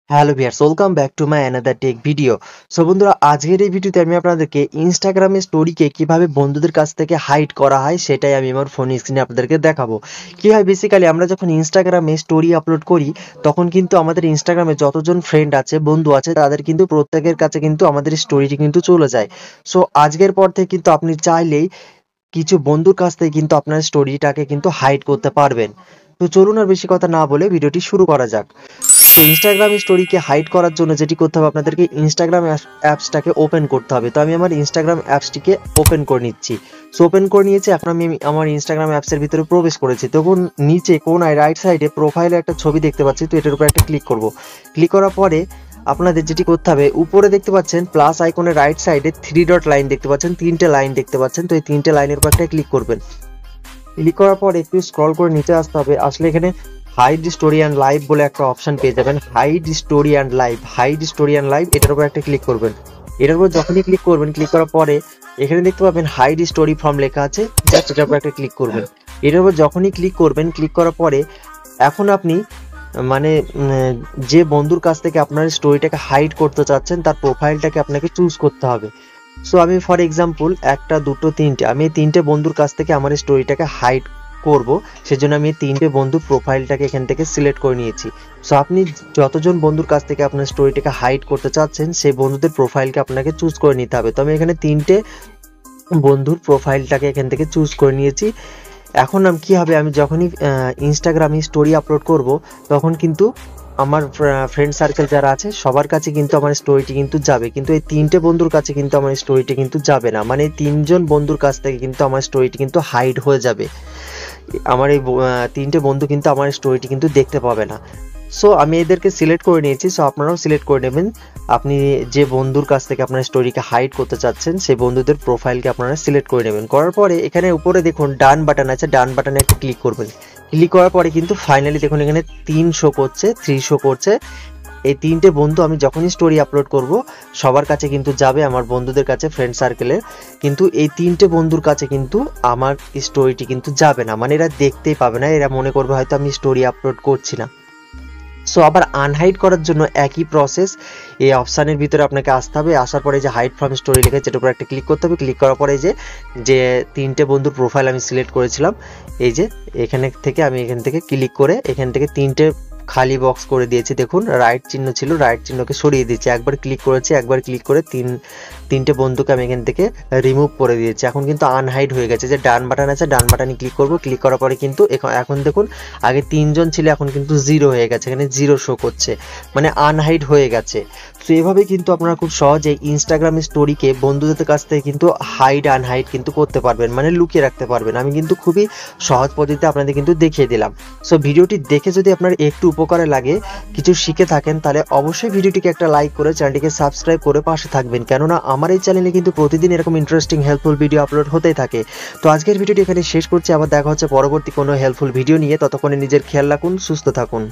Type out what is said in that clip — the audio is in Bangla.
Hello viewers, welcome back to my another take video. So বন্ধুরা, আজকের এই ভিডিওতে আমি আপনাদেরকে ইনস্টাগ্রামের স্টোরিকে কিভাবে বন্ধুদের কাছ থেকে হাইড করা হয় সেটাই আমি আমার ফোন স্ক্রিনে আপনাদেরকে দেখাবো। কি হয় বেসিক্যালি আমরা যখন ইনস্টাগ্রামে স্টোরি আপলোড করি তখন কিন্তু আমাদের ইনস্টাগ্রামে যতজন ফ্রেন্ড আছে, বন্ধু আছে, তাদের কিন্তু প্রত্যেকের কাছে কিন্তু আমাদের স্টোরিটি কিন্তু চলে যায়। সো আজকের পর থেকে কিন্তু আপনি চাইলেই কিছু বন্ধুর কাছ থেকে কিন্তু আপনার স্টোরিটাকে কিন্তু হাইড করতে পারবেন। তো চলুন আর বেশি কথা না বলে ভিডিওটি শুরু করা যাক। তো ইনস্টাগ্রাম স্টোরিকে হাইড করার জন্য যেটি করতে হবে, আপনাদেরকে ইনস্টাগ্রাম অ্যাপসটাকে ওপেন করতে হবে। তো আমি আমার ইনস্টাগ্রাম অ্যাপসটিকে ওপেন করে নিচ্ছি। সো ওপেন করে নিয়েছি, এখন আমি আমার ইনস্টাগ্রাম অ্যাপসের ভিতরে প্রবেশ করেছি। তখন নিচে কোনায় রাইট সাইডে প্রোফাইলে একটা ছবি দেখতে পাচ্ছি, তো এটার উপর একটা ক্লিক করব। ক্লিক করার পরে আপনাদের যেটি করতে হবে, উপরে দেখতে পাচ্ছেন প্লাস আইকনের রাইট সাইডে 3 ডট লাইন দেখতে পাচ্ছেন, 3টে লাইন দেখতে পাচ্ছেন। তো এই 3টে লাইনের উপর একটা ক্লিক করবেন। ক্লিক করার পর একটু স্ক্রল করে নিচে আসতে হবে। আসলে এখানে হাইড স্টোরি অ্যান্ড লাইভ বলে একটা অপশন পেয়ে যাবেন। হাইড স্টোরি অ্যান্ড লাইভ, এটার উপর একটা ক্লিক করবেন। এটার উপর যখনই ক্লিক করবেন, ক্লিক করার পরে এখানে দেখতে পাবেন হাইড স্টোরি ফ্রম লেখা আছে, জাস্ট এটার উপর একটা ক্লিক করবেন। এটার উপর যখনই ক্লিক করবেন, ক্লিক করার পরে এখন আপনি মানে যে বন্ধুর কাছ থেকে আপনার স্টোরিটাকে হাইড করতে চাচ্ছেন তার প্রোফাইলটাকে আপনাকে চুজ করতে হবে। সো আমি ফর এক্সাম্পল একটা, দুটো, তিনটে, আমি এই 3টে বন্ধুর কাছ থেকে আমার স্টোরিটাকে হাইড করব, সেজন্য আমি এই 3টে বন্ধুর প্রোফাইলটাকে এখান থেকে সিলেক্ট করে নিয়েছি। সো আপনি যতজন বন্ধুর কাছ থেকে আপনার স্টোরিটাকে হাইড করতে চাচ্ছেন সেই বন্ধুদের প্রোফাইলকে আপনাকে চুজ করে নিতে হবে। তো আমি এখানে 3টে বন্ধুর প্রোফাইলটাকে এখান থেকে চুজ করে নিয়েছি। এখন কি হবে, আমি যখনই ইনস্টাগ্রামে স্টোরি আপলোড করব তখন কিন্তু আমার ফ্রেন্ড সার্কেল যারা আছে সবার কাছে কিন্তু আমার স্টোরিটি কিন্তু যাবে, কিন্তু এই 3টে বন্ধুর কাছে কিন্তু আমার স্টোরিটি কিন্তু যাবে না। মানে 3জন বন্ধুর কাছ থেকে কিন্তু আমার স্টোরিটি কিন্তু হাইড হয়ে যাবে। আমার এই 3টে বন্ধু কিন্তু আমার স্টোরিটি কিন্তু দেখতে পাবে না। সো আমি এদেরকে সিলেক্ট করে নিয়েছি। সো আপনারাও সিলেক্ট করে নেবেন। আপনি যে বন্ধুর কাছ থেকে আপনার স্টোরিকে হাইড করতে চাচ্ছেন সেই বন্ধুদের প্রোফাইলকে আপনারা সিলেক্ট করে নেবেন। করার পরে এখানে উপরে দেখুন ডান বাটন আছে, ডান বাটনে একটা ক্লিক করবেন। ক্লিক করার পরে কিন্তু ফাইনালি দেখুন এখানে 3 শো করছে, 3 শো করছে। এই 3টে বন্ধু আমি যখনই স্টোরি আপলোড করব সবার কাছে কিন্তু যাবে, আমার বন্ধুদের কাছে, ফ্রেন্ড সার্কেলের। কিন্তু এই 3টে বন্ধুর কাছে কিন্তু আমার স্টোরিটি কিন্তু যাবে না, মানে এরা দেখতেই পাবে না, এরা মনে করবে হয়তো আমি স্টোরি আপলোড করছি না। সো আবার আনহাইড করার জন্য একই প্রসেস, এই অপশানের ভিতরে আপনাকে আসতে হবে। আসার পরে যে হাইড ফ্রম স্টোরি লিখে যেটার উপর একটা ক্লিক করতে হবে। ক্লিক করার পরে যে 3টে বন্ধুর প্রোফাইল আমি সিলেক্ট করেছিলাম, এই যে এখান থেকে ক্লিক করে এখান থেকে 3টে খালি বক্স করে দিয়েছি। দেখুন রাইট চিহ্ন ছিল, রাইট চিহ্নকে সরিয়ে দিয়েছি। একবার ক্লিক করেছি, একবার ক্লিক করে 3টে বন্ধুকে আমি এখান থেকে রিমুভ করে দিয়েছি। এখন কিন্তু আনহাইড হয়ে গেছে। যে ডান বাটন আছে, ডান বাটনে ক্লিক করব। ক্লিক করার পরে কিন্তু এখন দেখুন আগে 3জন ছিল, এখন কিন্তু 0 হয়ে গেছে, এখানে 0 শো করছে, মানে আনহাইড হয়ে গেছে। তো এভাবে কিন্তু আপনারা খুব সহজে ইনস্টাগ্রাম স্টোরিকে বন্ধুদের কাছ থেকে কিন্তু হাইড আনহাইড কিন্তু করতে পারবেন, মানে লুকিয়ে রাখতে পারবেন। আমি কিন্তু খুবই সহজ পদ্ধতিতে আপনাদের কিন্তু দেখিয়ে দিলাম। সো ভিডিওটি দেখে যদি আপনার একটু উপকারে লাগে, কিছু শিখে থাকেন, তাহলে অবশ্যই ভিডিওটিকে একটা লাইক করে চ্যানেলটিকে সাবস্ক্রাইব করে পাশে থাকবেন, কেননা আমার এই চ্যানেলে কিন্তু প্রতিদিন এরকম ইন্টারেস্টিং হেল্পফুল ভিডিও আপলোড হতেই থাকে। তো আজকের ভিডিওটি এখানে শেষ করছি, আবার দেখা হচ্ছে পরবর্তী কোনো হেল্পফুল ভিডিও নিয়ে। ততক্ষণে নিজের খেয়াল রাখুন, সুস্থ থাকুন।